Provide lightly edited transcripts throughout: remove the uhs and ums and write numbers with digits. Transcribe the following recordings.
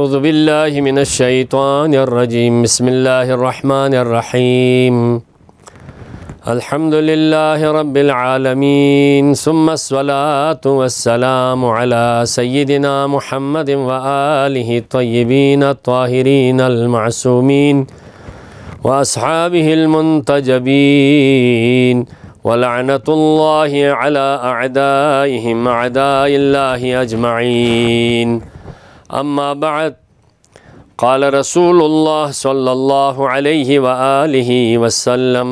اعوذ باللہ من الشیطان الرجیم بسم اللہ الرحمن الرحیم الحمد للہ رب العالمین ثم الصلاة والسلام علی سیدنا محمد وآلہ الطیبین الطاہرین المعصومین واصحابہ المنتجبین ولعنۃ اللہ علی اعدائہم اعداء اللہ اجمعین اما بعد قال رسول اللہ صلی اللہ علیہ وآلہ وسلم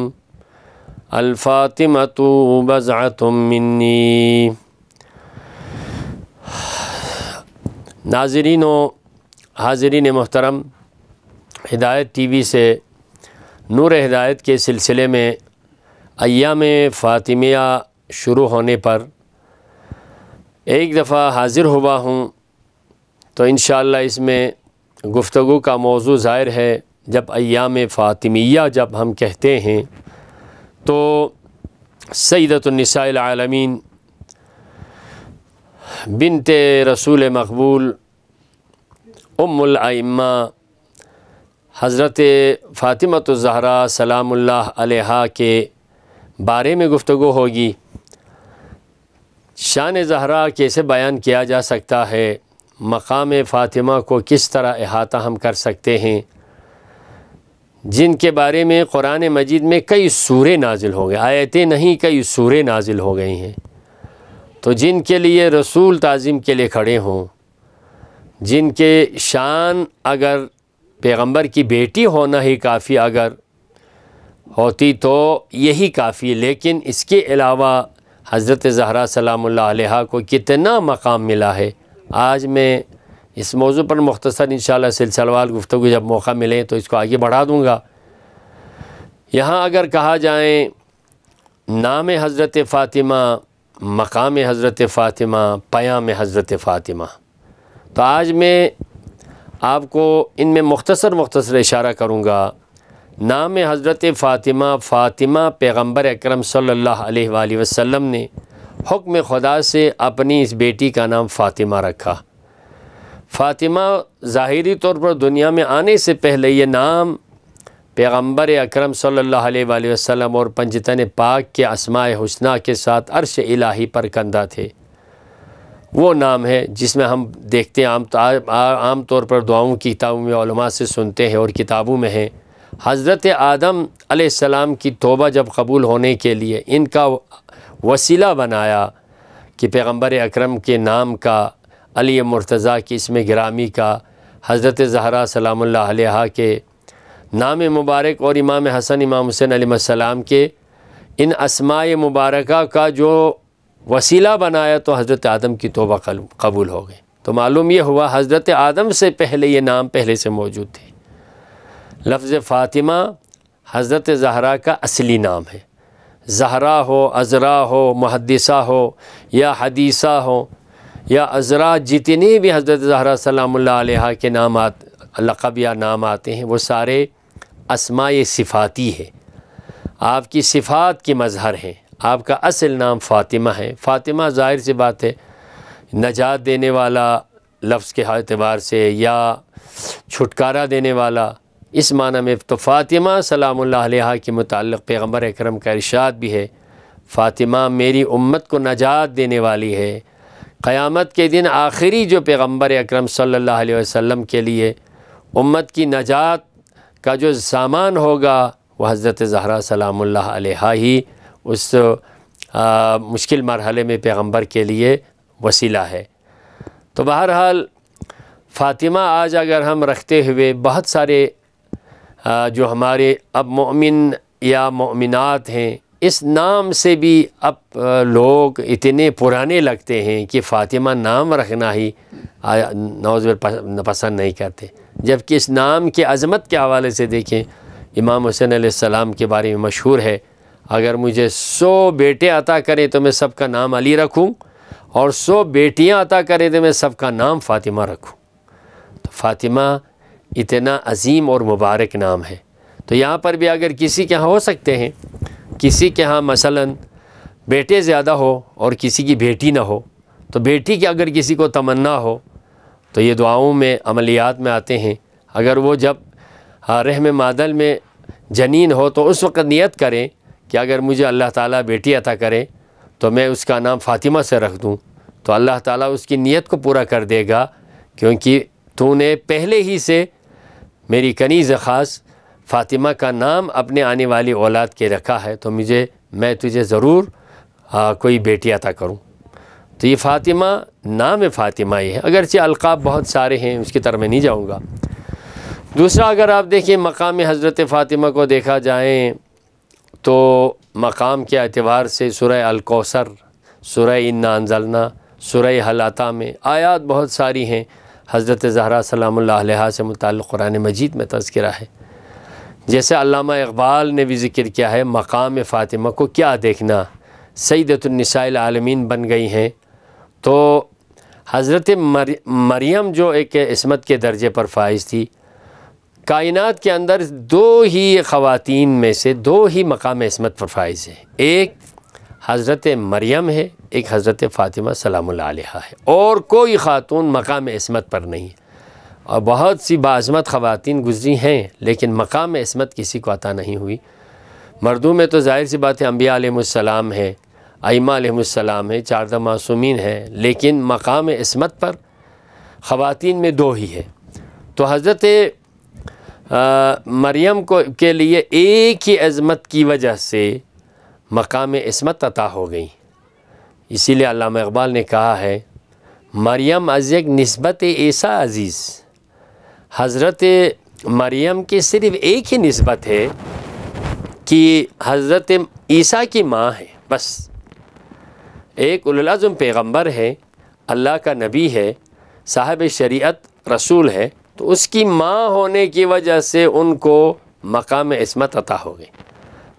الفاطمۃ بضعۃ منی۔ ناظرین و حاضرین محترم، ہدایت ٹی وی سے نور ہدایت کے سلسلے میں ایام فاطمیہ شروع ہونے پر ایک دفعہ حاضر ہوا ہوں، تو انشاءاللہ اس میں گفتگو کا موضوع ظاہر ہے۔ جب ایام فاطمیہ جب ہم کہتے ہیں تو سیدۃ النساء العالمین بنت رسول مقبول ام الائمہ حضرت فاطمۃ الزہرا سلام اللہ علیہا کے بارے میں گفتگو ہوگی۔ شان زہرا کیسے بیان کیا جا سکتا ہے، مقام فاطمہ کو کس طرح احاطہ ہم کر سکتے ہیں، جن کے بارے میں قرآن مجید میں کئی سورے نازل ہو گئے، آیتیں نہیں کئی سورے نازل ہو گئی ہیں۔ تو جن کے لیے رسول تعظیم کے لیے کھڑے ہوں، جن کے شان اگر پیغمبر کی بیٹی ہونا ہی کافی اگر ہوتی تو یہی کافی، لیکن اس کے علاوہ حضرت زہرا سلام اللہ علیہا کو کتنا مقام ملا ہے۔ آج میں اس موضوع پر مختصر انشاءاللہ سلسلہ وار گفتگو جب موقع ملے تو اس کو آگے بڑھا دوں گا۔ یہاں اگر کہا جائیں نام حضرت فاطمہ، مقام حضرت فاطمہ، پیام حضرت فاطمہ، تو آج میں آپ کو ان میں مختصر اشارہ کروں گا۔ نام حضرت فاطمہ، فاطمہ پیغمبر اکرم صلی اللہ علیہ وآلہ وسلم نے حکم خدا سے اپنی اس بیٹی کا نام فاطمہ رکھا۔ فاطمہ ظاہری طور پر دنیا میں آنے سے پہلے یہ نام پیغمبر اکرم صلی اللہ علیہ وآلہ وسلم اور پنجتن پاک کے اسماء حسنہ کے ساتھ عرش الہی پر کندہ تھے۔ وہ نام ہے جس میں ہم دیکھتے ہیں عام طور پر دعاؤں کی کتابوں میں علماء سے سنتے ہیں اور کتابوں میں ہیں۔ حضرت آدم علیہ السلام کی توبہ جب قبول ہونے کے لیے ان کا وسیلہ بنایا کہ پیغمبر اکرم کے نام کا، علی مرتضیٰ کی اسم گرامی کا، حضرت زہرا سلام اللہ علیہا کے نام مبارک اور امام حسن امام حسین علیہ السلام کے ان اسماء مبارکہ کا جو وسیلہ بنایا تو حضرت آدم کی توبہ قبول ہو گئی۔ تو معلوم یہ ہوا حضرت آدم سے پہلے یہ نام پہلے سے موجود تھے۔ لفظ فاطمہ حضرت زہرا کا اصلی نام ہے۔ زہرا ہو، عذرا ہو، محدثہ ہو یا حدیثہ ہو یا عذرا، جتنے بھی حضرت زہرا سلام اللہ علیہا کے نامات لقب یا نام آتے ہیں وہ سارے اسماء صفاتی ہے، آپ کی صفات کی مظہر ہیں۔ آپ کا اصل نام فاطمہ ہے۔ فاطمہ ظاہر سی بات ہے نجات دینے والا لفظ کے اعتبار سے یا چھٹکارا دینے والا، اس معنی میں تو فاطمہ سلام اللہ علیہا کے متعلق پیغمبر اکرم کا ارشاد بھی ہے، فاطمہ میری امت کو نجات دینے والی ہے۔ قیامت کے دن آخری جو پیغمبر اکرم صلی اللہ علیہ وسلم کے لیے امت کی نجات کا جو سامان ہوگا وہ حضرت زہرا سلام اللہ علیہا ہی اس مشکل مرحلے میں پیغمبر کے لیے وسیلہ ہے۔ تو بہرحال فاطمہ آج اگر ہم رکھتے ہوئے بہت سارے جو ہمارے اب مومن یا مومنات ہیں، اس نام سے بھی اب لوگ اتنے پرانے لگتے ہیں کہ فاطمہ نام رکھنا ہی نعوذ باللہ پسند نہیں کرتے، جبکہ اس نام کے عظمت کے حوالے سے دیکھیں امام حسین علیہ السلام کے بارے میں مشہور ہے، اگر مجھے 100 بیٹے عطا کریں تو میں سب کا نام علی رکھوں، اور 100 بیٹیاں عطا کریں تو میں سب کا نام فاطمہ رکھوں۔ تو فاطمہ اتنا عظیم اور مبارک نام ہے۔ تو یہاں پر بھی اگر کسی کے ہاں ہو سکتے ہیں، کسی کے ہاں مثلاً بیٹے زیادہ ہو اور کسی کی بیٹی نہ ہو، تو بیٹی کی اگر کسی کو تمنا ہو تو یہ دعاؤں میں عملیات میں آتے ہیں۔ اگر وہ جب رحم مادل میں جنین ہو تو اس وقت نیت کریں کہ اگر مجھے اللہ تعالیٰ بیٹی عطا کرے تو میں اس کا نام فاطمہ سے رکھ دوں، تو اللہ تعالیٰ اس کی نیت کو پورا کر دے گا، کیونکہ تو نے پہلے ہی سے میری کنیز خاص فاطمہ کا نام اپنے آنے والی اولاد کے رکھا ہے، تو میں تجھے ضرور کوئی بیٹی عطا کروں۔ تو یہ فاطمہ نام فاطمہ ہی ہے، اگرچہ القاب بہت سارے ہیں، اس کی طرف میں نہیں جاؤں گا۔ دوسرا اگر آپ دیکھیں مقام حضرت فاطمہ کو دیکھا جائیں تو مقام کے اعتبار سے سورہ الکوثر، سورہ انا انزلنا، سورہ حل اتی میں آیات بہت ساری ہیں حضرت زہرا سلام اللہ علیہا سے متعلق قرآن مجید میں تذکرہ ہے۔ جیسے علامہ اقبال نے بھی ذکر کیا ہے، مقام فاطمہ کو کیا دیکھنا، سیدۃ النساء العالمین بن گئی ہیں۔ تو حضرت مریم جو ایک عصمت کے درجے پر فائز تھی، کائنات کے اندر دو ہی خواتین میں سے دو ہی مقام عصمت پر فائز ہیں، ایک حضرت مریم ہے، ایک حضرت فاطمہ سلام اللہ علیہا ہے، اور کوئی خاتون مقام عصمت پر نہیں ہے۔ اور بہت سی باعظمت خواتین گزری ہیں لیکن مقام عصمت کسی کو عطا نہیں ہوئی۔ مردوں میں تو ظاہر سی بات ہے انبیاء علیہ السلام ہے، ائمہ علیہ السلام ہے، 14 معصومین ہیں، لیکن مقام عصمت پر خواتین میں دو ہی ہے۔ تو حضرت مریم کے لیے ایک ہی عظمت کی وجہ سے مقام عصمت عطا ہو گئی، اسی لیے علامہ اقبال نے کہا ہے مریم از یک نسبت عیسیٰ عزیز، حضرت مریم کی صرف ایک ہی نسبت ہے کہ حضرت عیسیٰ کی ماں ہے، بس ایک اولوالعزم پیغمبر ہے، اللہ کا نبی ہے، صاحب شریعت رسول ہے، تو اس کی ماں ہونے کی وجہ سے ان کو مقام عصمت عطا ہو گئی۔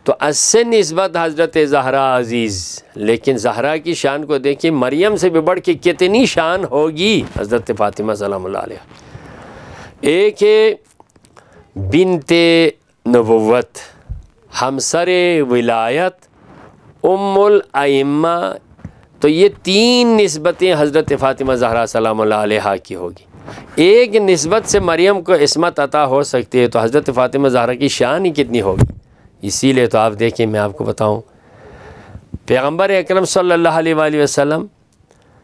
تو اس سے نسبت حضرت زہرا عزیز، لیکن زہرا کی شان کو دیکھیں، مریم سے بھی بڑھ کے کتنی شان ہوگی حضرت فاطمہ سلام اللہ علیہ۔ ایک ہے بنت نبوت، ہمسر ولایت، ام الائمہ، تو یہ تین نسبتیں حضرت فاطمہ زہرا سلام اللہ علیہا کی ہوگی۔ ایک نسبت سے مریم کو عصمت عطا ہو سکتی ہے، تو حضرت فاطمہ زہرا کی شان ہی کتنی ہوگی۔ اسی لیے تو آپ دیکھیں، میں آپ کو بتاؤں، پیغمبر اکرم صلی اللہ علیہ وآلہ وسلم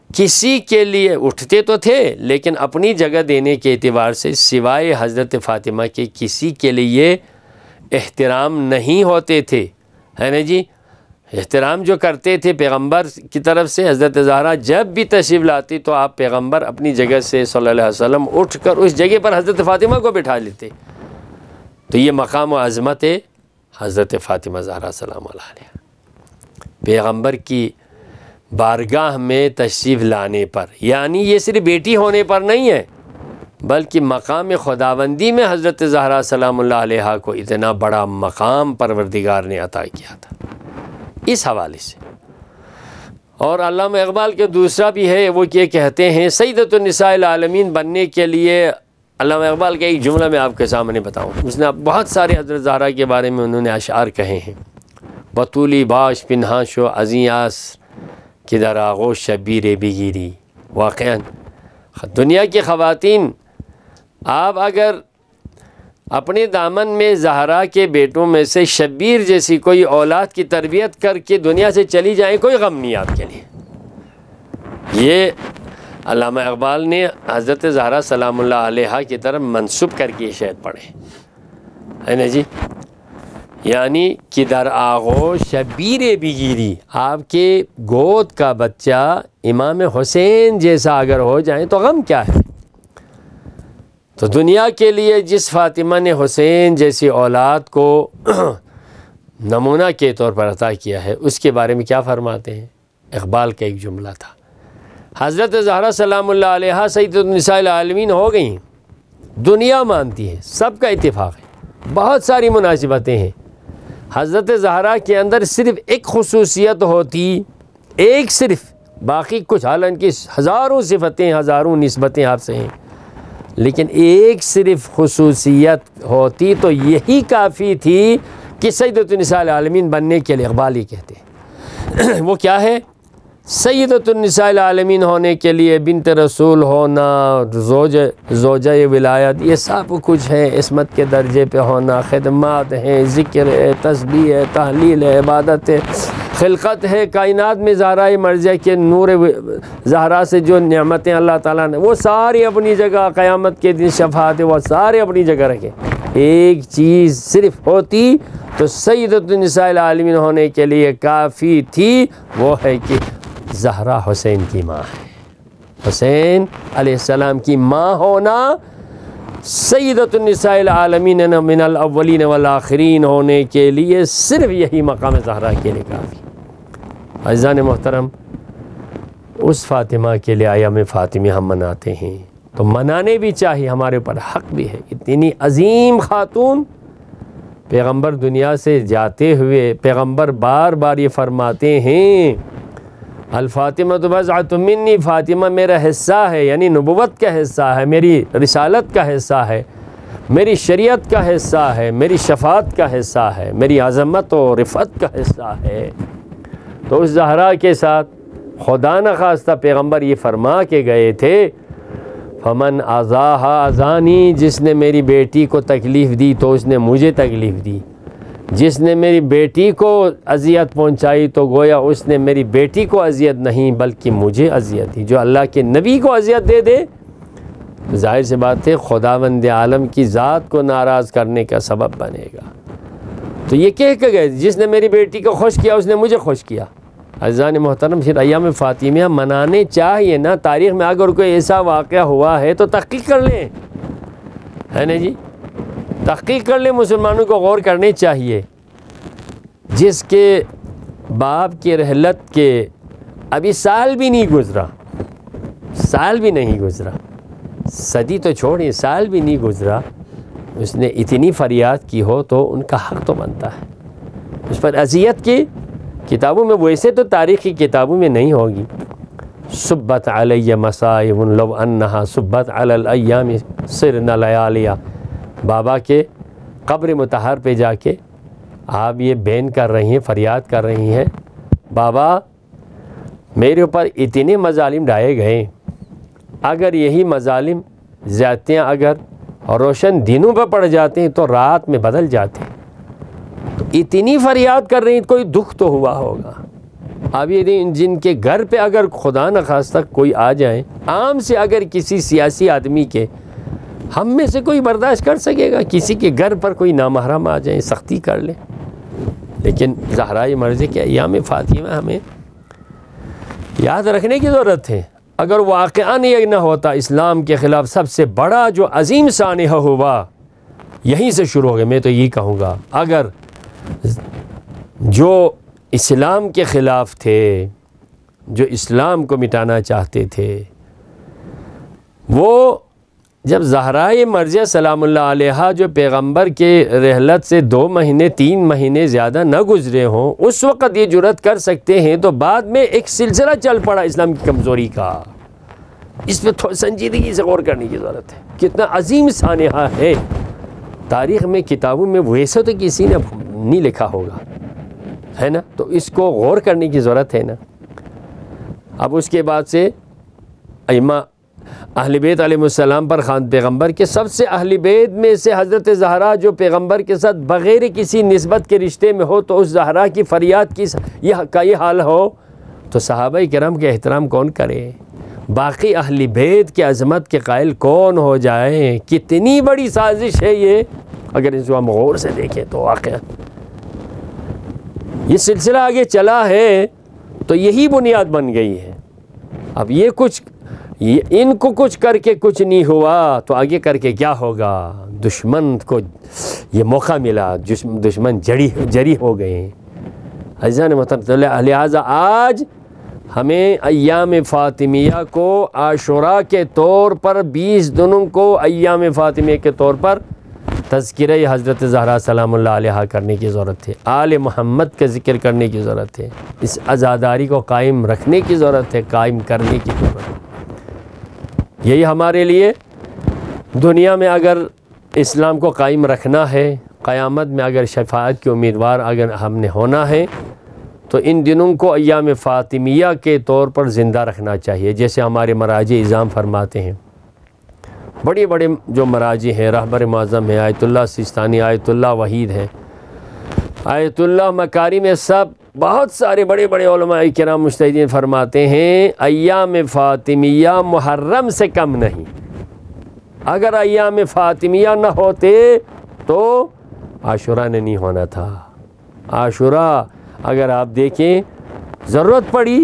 کسی کے لیے اٹھتے تو تھے لیکن اپنی جگہ دینے کے اعتبار سے سوائے حضرت فاطمہ کے کسی کے لیے احترام نہیں ہوتے تھے، ہے نا جی۔ احترام جو کرتے تھے پیغمبر کی طرف سے، حضرت زہرا جب بھی تشریف لاتی تو آپ پیغمبر اپنی جگہ سے صلی اللہ علیہ وسلم اٹھ کر اس جگہ پر حضرت فاطمہ کو بٹھا لیتے۔ تو یہ مقام و عظمت ہے حضرت فاطمہ زہرا سلام اللہ علیہ، پیغمبر کی بارگاہ میں تشریف لانے پر، یعنی یہ صرف بیٹی ہونے پر نہیں ہے بلکہ مقام خداوندی میں حضرت زہرا سلام اللہ علیہ کو اتنا بڑا مقام پروردگار نے عطا کیا تھا، اس حوالے سے۔ اور علامہ اقبال کے دوسرا بھی ہے، وہ یہ کہتے ہیں سیدۃ النساء العالمین بننے کے لیے، علامہ اقبال کا ایک جملہ میں آپ کے سامنے بتاؤں، اس نے بہت سارے حضرت زہرا کے بارے میں انہوں نے اشعار کہے ہیں۔ بطولی باش پنہاں شو ازیاس کہ در آغوش شبیر بگیری، واقعاً دنیا کی خواتین، آپ اگر اپنے دامن میں زہرا کے بیٹوں میں سے شبیر جیسی کوئی اولاد کی تربیت کر کے دنیا سے چلی جائیں، کوئی غم نہیں آپ کے لیے۔ یہ علامہ اقبال نے حضرت زہرا سلام اللہ علیہا کی طرف منسوب کر کے شعر پڑھے، ہے نا جی۔ یعنی کہ در آغوش شبیر بگیری، آپ کے گود کا بچہ امام حسین جیسا اگر ہو جائیں تو غم کیا ہے۔ تو دنیا کے لیے جس فاطمہ نے حسین جیسی اولاد کو نمونہ کے طور پر عطا کیا ہے، اس کے بارے میں کیا فرماتے ہیں؟ اقبال کا ایک جملہ تھا، حضرت زہرا سلام اللہ علیہا سیدۃ النساء العالمین ہو گئیں، دنیا مانتی ہے، سب کا اتفاق ہے، بہت ساری مناسبتیں ہیں۔ حضرت زہرا کے اندر صرف ایک خصوصیت ہوتی، ایک صرف، باقی کچھ حالانکہ ہزاروں صفتیں، ہزاروں نسبتیں آپ سے ہیں، لیکن ایک صرف خصوصیت ہوتی تو یہی کافی تھی کہ سیدۃ النساء العالمین بننے کے لیے۔ اقبال ہی کہتے ہیں وہ کیا ہے؟ سیدۃ النساء العالمین ہونے کے لیے بنت رسول ہونا، زوجہ ولایت، یہ سب کچھ ہے، عصمت کے درجے پہ ہونا، خدمات ہیں، ذکر ہے، تسبیح ہے، تحلیل ہے، عبادت ہے، خلقت ہے، کائنات میں زہرا مرضیہ کے نور زہرا سے جو نعمتیں اللہ تعالیٰ نے وہ ساری اپنی جگہ، قیامت کے دن شفاعت ہے وہ سارے اپنی جگہ رکھیں، ایک چیز صرف ہوتی تو سیدۃ النساء العالمین ہونے کے لیے کافی تھی، وہ ہے کہ زہرا حسین کی ماں ہے، حسین علیہ السلام کی ماں ہونا سیدۃ النساء العالمین من الاولین والآخرین ہونے کے لیے صرف یہی مقام زہرا کے لیے کافی۔ عزیزان محترم، اس فاطمہ کے لیے ایام فاطمی ہم مناتے ہیں تو منانے بھی چاہیے، ہمارے اوپر حق بھی ہے۔ اتنی عظیم خاتون، پیغمبر دنیا سے جاتے ہوئے پیغمبر بار بار یہ فرماتے ہیں الفاطمہ بضعۃ منی، فاطمہ میرا حصہ ہے، یعنی نبوت کا حصہ ہے، میری رسالت کا حصہ ہے، میری شریعت کا حصہ ہے، میری شفاعت کا حصہ ہے، میری عظمت و رفعت کا حصہ ہے۔ تو اس زہرا کے ساتھ خدا نخواستہ پیغمبر یہ فرما کے گئے تھے فمن اذاہا اذانی، جس نے میری بیٹی کو تکلیف دی تو اس نے مجھے تکلیف دی، جس نے میری بیٹی کو اذیت پہنچائی تو گویا اس نے میری بیٹی کو اذیت نہیں بلکہ مجھے اذیت دی۔ جو اللہ کے نبی کو اذیت دے دے ظاہر سی بات ہے خداوند عالم کی ذات کو ناراض کرنے کا سبب بنے گا۔ تو یہ کہہ کے گئے جس نے میری بیٹی کو خوش کیا اس نے مجھے خوش کیا۔ عزیزان محترم، پھر ایام فاطمیہ منانے چاہیے نا۔ تاریخ میں اگر کوئی ایسا واقعہ ہوا ہے تو تحقیق کر لیں، ہے نا جی، تحقیق کر لیں، مسلمانوں کو غور کرنے چاہیے۔ جس کے باپ کی رحلت کے ابھی سال بھی نہیں گزرا، سال بھی نہیں گزرا، صدی تو چھوڑیں سال بھی نہیں گزرا، اس نے اتنی فریاد کی ہو تو ان کا حق تو بنتا ہے۔ اس پر اذیت کی کتابوں میں، ویسے تو تاریخی کتابوں میں نہیں ہوگی، صبت علی مصائب لو انہا صبت علی الایام صرنا لیالیا، بابا کے قبر مطہر پہ جا کے آپ یہ بین کر رہی ہیں، فریاد کر رہی ہیں بابا میرے اوپر اتنے مظالم ڈھائے گئے، اگر یہی مظالم زیادتیاں اگر روشن دنوں پہ پڑ جاتے ہیں تو رات میں بدل جاتے ہیں، تو اتنی فریاد کر رہی ہیں، کوئی دکھ تو ہوا ہوگا۔ اب یہ جن کے گھر پہ اگر خدا نخواستہ کوئی آ جائیں، عام سے اگر کسی سیاسی آدمی کے، ہم میں سے کوئی برداشت کر سکے گا کسی کے گھر پر کوئی نامحرم آ جائیں، سختی کر لیں، لیکن زہرائے مرضی کے ایام فاطمہ ہمیں یاد رکھنے کی ضرورت ہے۔ اگر واقعاً یہ نہ ہوتا، اسلام کے خلاف سب سے بڑا جو عظیم سانحہ ہوا یہیں سے شروع ہو گیا۔ میں تو یہی کہوں گا اگر جو اسلام کے خلاف تھے، جو اسلام کو مٹانا چاہتے تھے، وہ جب زہرائے مرضیہ سلام اللہ علیہا جو پیغمبر کے رحلت سے 2 مہینے 3 مہینے زیادہ نہ گزرے ہوں، اس وقت یہ جرأت کر سکتے ہیں، تو بعد میں ایک سلسلہ چل پڑا اسلام کی کمزوری کا۔ اس پہ سنجیدگی سے غور کرنے کی ضرورت ہے، کتنا عظیم سانحہ ہے تاریخ میں، کتابوں میں ویسے تو کسی نے نہیں لکھا ہوگا، ہے نا، تو اس کو غور کرنے کی ضرورت ہے نا۔ اب اس کے بعد سے ائمہ اہل بیت علیہ السلام پر خان پیغمبر کے سب سے اہل بیت میں سے حضرت زہرا جو پیغمبر کے ساتھ بغیر کسی نسبت کے رشتے میں ہو، تو اس زہرا کی فریاد کی یہ حال ہو تو صحابہ کرام کے احترام کون کرے؟ باقی اہل بیت کے عظمت کے قائل کون ہو جائے؟ کتنی بڑی سازش ہے یہ، اگر اس کو ہم غور سے دیکھیں تو واقعا یہ سلسلہ آگے چلا ہے تو یہی بنیاد بن گئی ہے۔ اب یہ کچھ ان کو کچھ کر کے کچھ نہیں ہوا تو آگے کر کے کیا ہوگا؟ دشمن کو یہ موقع ملا، دشمن جری ہو گئے ہیں۔ عزیزان محترم، لہٰذا آج ہمیں ایام فاطمیہ کو عاشوراء کے طور پر 20 دنوں کو ایام فاطمیہ کے طور پر تذکرہ حضرت زہرا سلام اللہ علیہا کرنے کی ضرورت ہے، آل محمد کا ذکر کرنے کی ضرورت ہے، اس عزاداری کو قائم رکھنے کی ضرورت ہے، قائم کرنے کی ضرورت ہے۔ یہی ہمارے لیے دنیا میں اگر اسلام کو قائم رکھنا ہے، قیامت میں اگر شفاعت کے امیدوار اگر ہم نے ہونا ہے، تو ان دنوں کو ایام فاطمیہ کے طور پر زندہ رکھنا چاہیے، جیسے ہمارے مراجع اعظام فرماتے ہیں۔ بڑے بڑے جو مراجع ہیں، رہبر معظم ہیں، آیت اللہ سیستانی، آیت اللہ وحید ہیں، آیت اللہ مکاری میں، سب بہت سارے بڑے بڑے علماء کرام مجتہدین فرماتے ہیں ایام فاطمیہ محرم سے کم نہیں۔ اگر ایام فاطمیہ نہ ہوتے تو عاشوراء نے نہیں ہونا تھا۔ عاشوراء اگر آپ دیکھیں، ضرورت پڑی،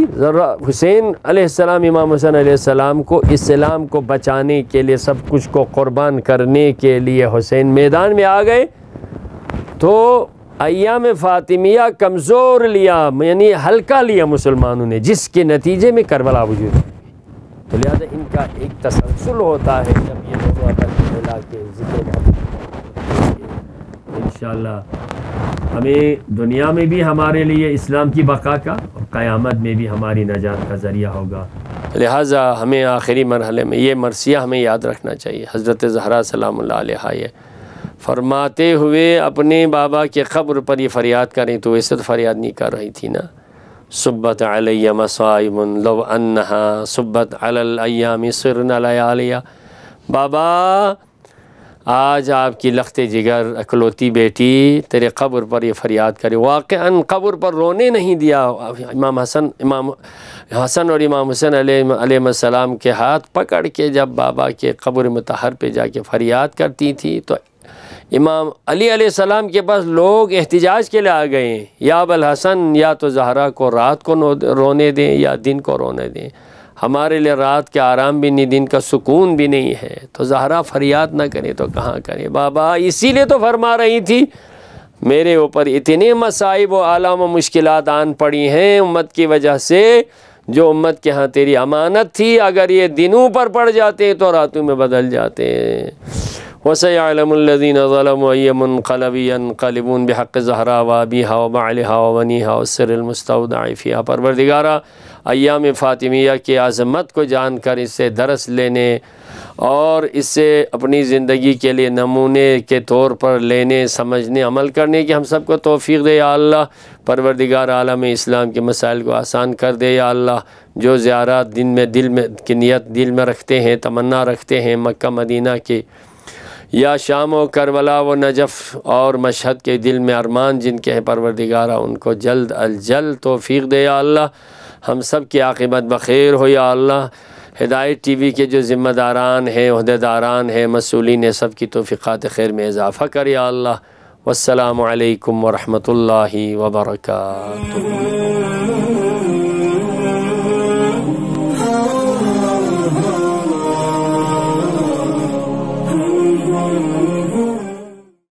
حسین علیہ السلام، امام حسین علیہ السلام کو اسلام کو بچانے کے لیے، سب کچھ کو قربان کرنے کے لیے حسین میدان میں آ گئے، تو ایام فاطمیہ کمزور لیا، یعنی ہلکا لیا مسلمانوں نے، جس کے نتیجے میں کربلا وجود ہے۔ تو لہذا ان کا ایک تسلسل ہوتا ہے جب یہ موضوع ملا کے ذکر انشاءاللہ ہمیں دنیا میں بھی ہمارے لیے اسلام کی بقا کا، اور قیامت میں بھی ہماری نجات کا ذریعہ ہوگا۔ لہٰذا ہمیں آخری مرحلے میں یہ مرثیہ ہمیں یاد رکھنا چاہیے۔ حضرت زہرا سلام اللہ علیہا یہ فرماتے ہوئے اپنے بابا کے قبر پر یہ فریاد کریں، تو ویسے تو فریاد نہیں کر رہی تھی نا، صبت علی مصائب لو انہا صبت علی الایام صرنا لیالیا۔ بابا آج آپ کی لخت جگر اکلوتی بیٹی تیرے قبر پر یہ فریاد کرے، واقعاً قبر پر رونے نہیں دیا۔ امام حسن اور امام حسین علیہ السلام کے ہاتھ پکڑ کے جب بابا کے قبر مطہر پہ جا کے فریاد کرتی تھی، تو امام علی علیہ السلام کے پاس لوگ احتجاج کے لیے آ گئے ہیں، یا ابوالحسن یا تو زہرا کو رات کو رونے دیں یا دن کو رونے دیں، ہمارے لیے رات کے آرام بھی نہیں، دن کا سکون بھی نہیں ہے، تو زہرا فریاد نہ کرے تو کہاں کرے۔ بابا اسی لیے تو فرما رہی تھی میرے اوپر اتنے مصائب و آلام و مشکلات آن پڑی ہیں امت کی وجہ سے، جو امت کے ہاں تیری امانت تھی، اگر یہ دنوں پر پڑ جاتے تو راتوں میں بدل جاتے۔ وَسَيَعْلَمُ الَّذِينَ ظَلَمُوا أَيَّ مُنْقَلَبٍ يَنْقَلِبُونَ بِحَقِّ زَهْرَا وَأَبِيهَا وَبَعْلِهَا وَبَنِيهَا وَالسِّرِّ الْمُسْتَوْدَعِ فِيهَا۔ پروردگارا ایام فاطمیہ کی عظمت کو جان کر اس سے درس لینے اور اس سے اپنی زندگی کے لیے نمونے کے طور پر لینے، سمجھنے، عمل کرنے کی ہم سب کو توفیق دے یا اللہ۔ پروردگار عالم اسلام کے مسائل کو آسان کر دے یا اللہ۔ جو زیارات دل میں کی نیت دل میں رکھتے ہیں، تمنا رکھتے ہیں مکہ مدینہ کی، یا شام و کربلا و نجف اور مشہد کے دل میں ارمان جن کے ہیں، پروردگارہ ان کو جلد الجلد توفیق دے یا اللہ۔ ہم سب کی عاقبت بخیر ہو یا اللہ۔ ہدایت ٹی وی کے جو ذمہ داران ہیں، عہدیداران ہیں، مسئولین ہیں، سب کی توفیقات خیر میں اضافہ کر یا اللہ۔ والسلام علیکم ورحمۃ اللہ وبرکاتہ۔